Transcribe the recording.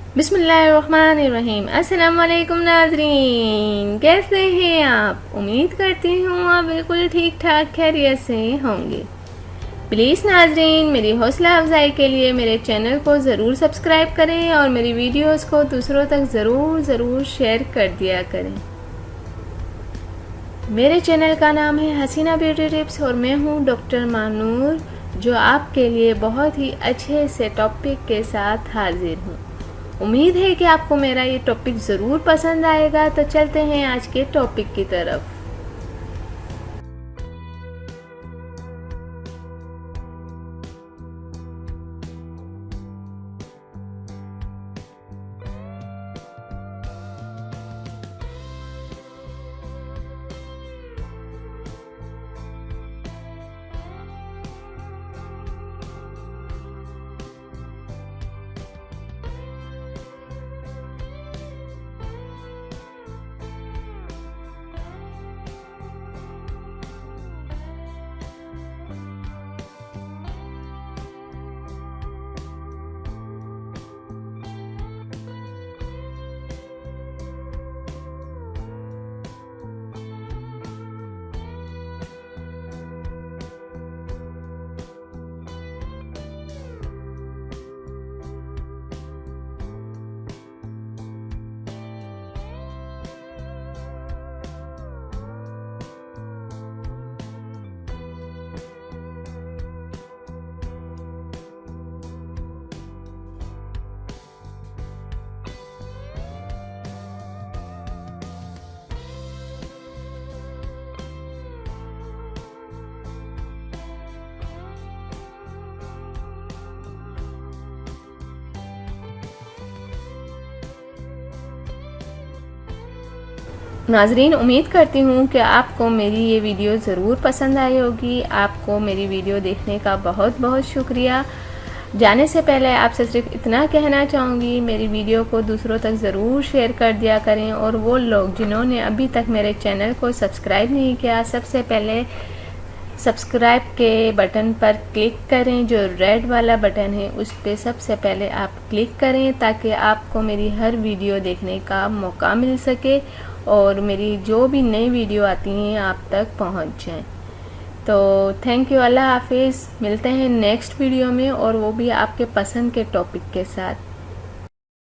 बिस्मिल्लाहिर्रहमानिर्रहीम। अस्सलाम वालेकुम नाज़रीन, कैसे हैं आप? उम्मीद करती हूँ आप बिल्कुल ठीक ठाक खैरियत से होंगे। प्लीज़ नाज़रीन, मेरी हौसला अफजाई के लिए मेरे चैनल को ज़रूर सब्सक्राइब करें और मेरी वीडियोस को दूसरों तक ज़रूर शेयर कर दिया करें। मेरे चैनल का नाम है हसीना ब्यूटी टिप्स और मैं हूँ डॉक्टर मानूर, जो आपके लिए बहुत ही अच्छे से टॉपिक के साथ हाजिर हूँ। उम्मीद है कि आपको मेरा ये टॉपिक ज़रूर पसंद आएगा। तो चलते हैं आज के टॉपिक की तरफ। नाजरीन, उम्मीद करती हूँ कि आपको मेरी ये वीडियो ज़रूर पसंद आई होगी। आपको मेरी वीडियो देखने का बहुत बहुत शुक्रिया। जाने से पहले आपसे सिर्फ इतना कहना चाहूँगी, मेरी वीडियो को दूसरों तक ज़रूर शेयर कर दिया करें। और वो लोग जिन्होंने अभी तक मेरे चैनल को सब्सक्राइब नहीं किया, सबसे पहले सब्सक्राइब के बटन पर क्लिक करें। जो रेड वाला बटन है उस पर सबसे पहले आप क्लिक करें, ताकि आपको मेरी हर वीडियो देखने का मौका मिल सके और मेरी जो भी नई वीडियो आती हैं आप तक पहुंच जाएं। तो थैंक यू, अल्लाह हाफिज़। मिलते हैं नेक्स्ट वीडियो में, और वो भी आपके पसंद के टॉपिक के साथ।